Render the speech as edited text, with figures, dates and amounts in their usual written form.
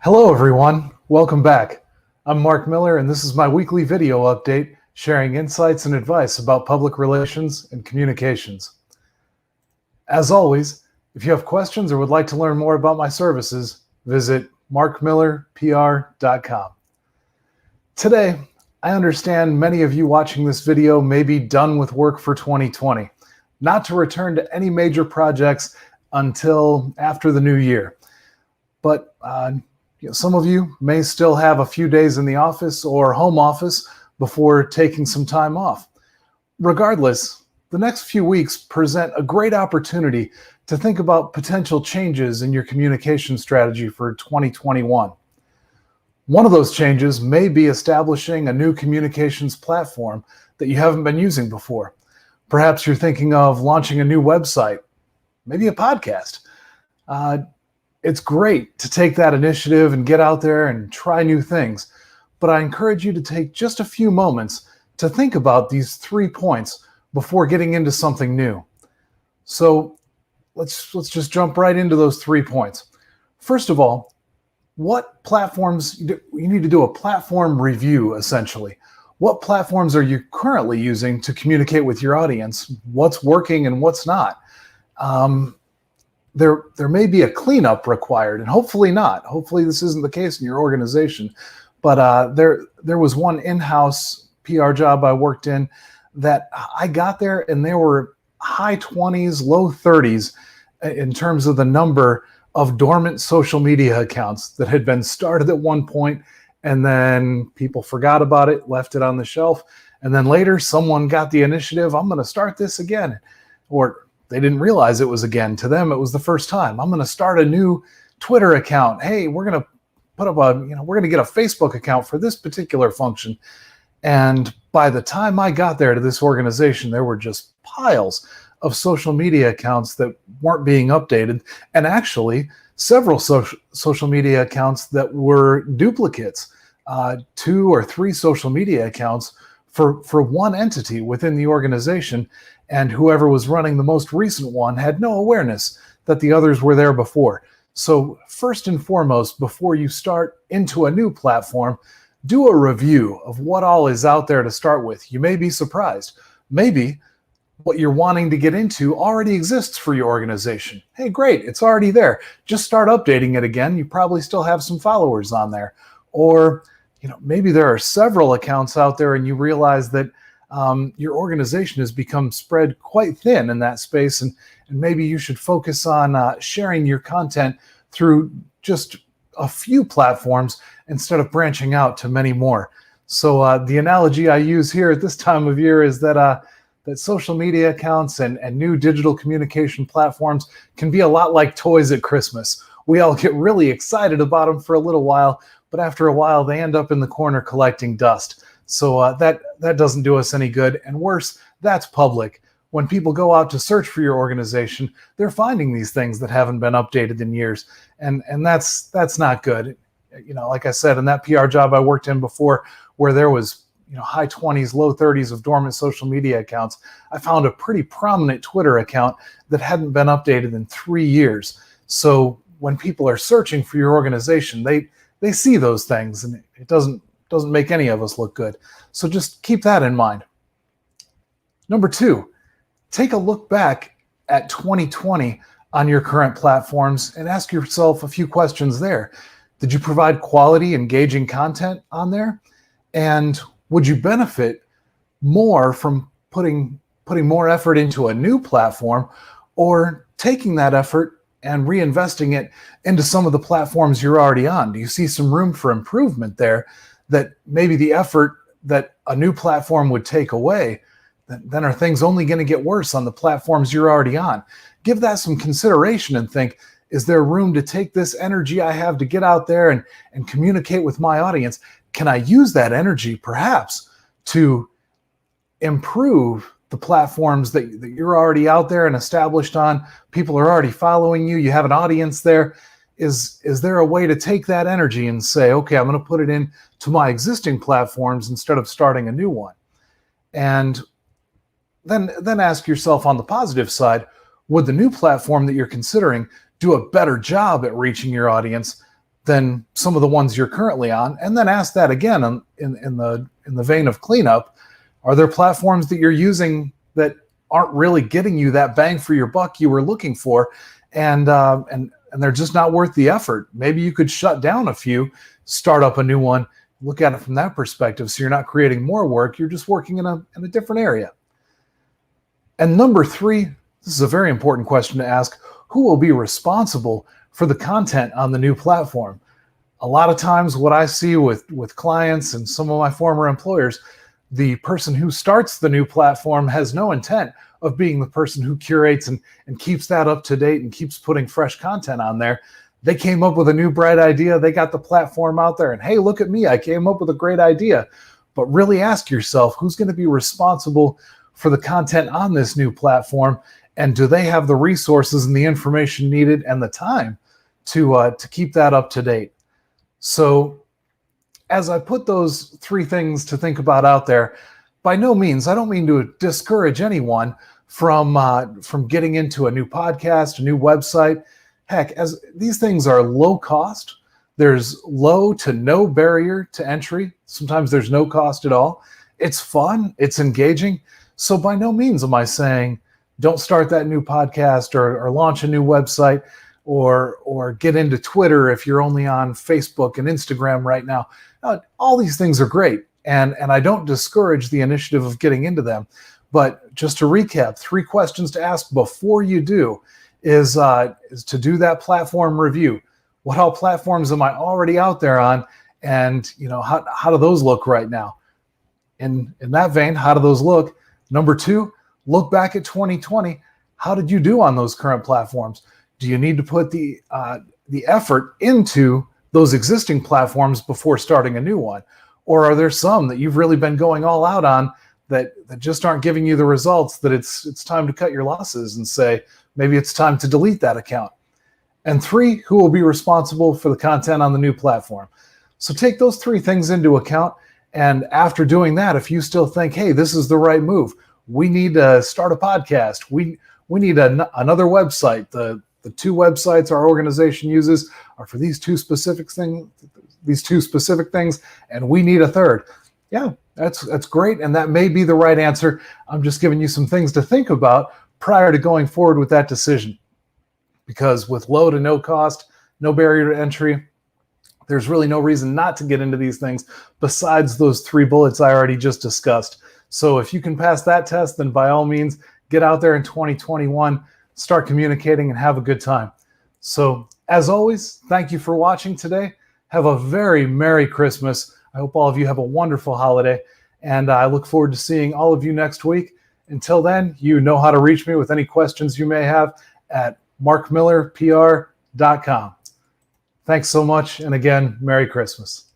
Hello, everyone. Welcome back. I'm Mark Miller, and this is my weekly video update sharing insights and advice about public relations and communications. As always, if you have questions or would like to learn more about my services, visit markmillerpr.com. Today, I understand many of you watching this video may be done with work for 2020, not to return to any major projects until after the new year. But some of you may still have a few days in the office or home office before taking some time off. Regardless, the next few weeks present a great opportunity to think about potential changes in your communication strategy for 2021. One of those changes may be establishing a new communications platform that you haven't been using before. Perhaps you're thinking of launching a new website, maybe a podcast. It's great to take that initiative and get out there and try new things, but I encourage you to take just a few moments to think about these 3 points before getting into something new. So let's just jump right into those 3 points. First of all, what platforms, you need to do a platform review, essentially. What platforms are you currently using to communicate with your audience? What's working and what's not? There may be a cleanup required, and hopefully not. Hopefully this isn't the case in your organization. But there was one in-house PR job I worked in that I got there, and there were high 20s, low 30s in terms of the number of dormant social media accounts that had been started at one point, and then people forgot about it, left it on the shelf, and then later someone got the initiative, I'm going to start this again. Or they didn't realize it was again. To them, it was the first time. I'm going to start a new Twitter account. Hey, we're going to put up we're going to get a Facebook account for this particular function. And by the time I got there to this organization, there were just piles of social media accounts that weren't being updated. And actually, several social media accounts that were duplicates, 2 or 3 social media accounts for one entity within the organization. And whoever was running the most recent one had no awareness that the others were there before. So first and foremost, before you start into a new platform, do a review of what all is out there to start with. You may be surprised. Maybe what you're wanting to get into already exists for your organization. Hey, great, it's already there. Just start updating it again. You probably still have some followers on there. Or maybe there are several accounts out there and you realize that your organization has become spread quite thin in that space, and maybe you should focus on sharing your content through just a few platforms instead of branching out to many more. So the analogy I use here at this time of year is that social media accounts and new digital communication platforms can be a lot like toys at Christmas. We all get really excited about them for a little while, but after a while they end up in the corner collecting dust. So that doesn't do us any good. And worse, that's public. When people go out to search for your organization, they're finding these things that haven't been updated in years. And that's not good. Like I said, in that PR job I worked in before, where there was high 20s, low 30s of dormant social media accounts, I found a pretty prominent Twitter account that hadn't been updated in 3 years. So when people are searching for your organization, they see those things, and it doesn't make any of us look good. So just keep that in mind. Number 2, take a look back at 2020 on your current platforms and ask yourself a few questions there. Did you provide quality, engaging content on there? And would you benefit more from putting more effort into a new platform, or taking that effort and reinvesting it into some of the platforms you're already on? Do you see some room for improvement there, that maybe the effort that a new platform would take away, then are things only going to get worse on the platforms you're already on? Give that some consideration and think, is there room to take this energy I have to get out there and communicate with my audience? Can I use that energy perhaps to improve the platforms that you're already out there and established on? People are already following you. You have an audience there. Is there a way to take that energy and say, okay, I'm going to put it in to my existing platforms instead of starting a new one? And then ask yourself, on the positive side, would the new platform that you're considering do a better job at reaching your audience than some of the ones you're currently on, and then ask that again in the vein of cleanup. Are there platforms that you're using that aren't really getting you that bang for your buck you were looking for, and they're just not worth the effort? Maybe you could shut down a few, start up a new one, look at it from that perspective, so you're not creating more work, you're just working in a different area. And number 3, this is a very important question to ask: who will be responsible for the content on the new platform? A lot of times what I see with clients and some of my former employers, the person who starts the new platform has no intent of being the person who curates and keeps that up to date and keeps putting fresh content on there. They came up with a new bright idea. They got the platform out there and, hey, look at me, I came up with a great idea. But really ask yourself, who's going to be responsible for the content on this new platform? And do they have the resources and the information needed and the time to keep that up to date? So as I put those 3 things to think about out there, by no means, I don't mean to discourage anyone from getting into a new podcast, a new website. Heck, as these things are low cost, there's low to no barrier to entry. Sometimes there's no cost at all. It's fun, it's engaging. So by no means am I saying don't start that new podcast or launch a new website or get into Twitter if you're only on Facebook and Instagram right now. All these things are great, and I don't discourage the initiative of getting into them. But just to recap, 3 questions to ask before you do is to do that platform review. What all platforms am I already out there on, and how do those look right now? In that vein, how do those look? Number 2, look back at 2020. How did you do on those current platforms? Do you need to put the effort into those existing platforms before starting a new one? Or are there some that you've really been going all out on that just aren't giving you the results, that it's time to cut your losses and say, maybe it's time to delete that account? And 3, who will be responsible for the content on the new platform? So take those 3 things into account. And after doing that, if you still think, hey, this is the right move, we need to start a podcast, we need another website. The 2 websites our organization uses are for these two specific things, and we need a third. Yeah, that's great, and that may be the right answer. I'm just giving you some things to think about prior to going forward with that decision. Because with low to no cost, no barrier to entry, there's really no reason not to get into these things besides those 3 bullets I already just discussed. So if you can pass that test, then by all means, get out there in 2021, start communicating, and have a good time. So as always, thank you for watching today. Have a very Merry Christmas. I hope all of you have a wonderful holiday, and I look forward to seeing all of you next week. Until then, you know how to reach me with any questions you may have at markmillerpr.com. Thanks so much, and again, Merry Christmas.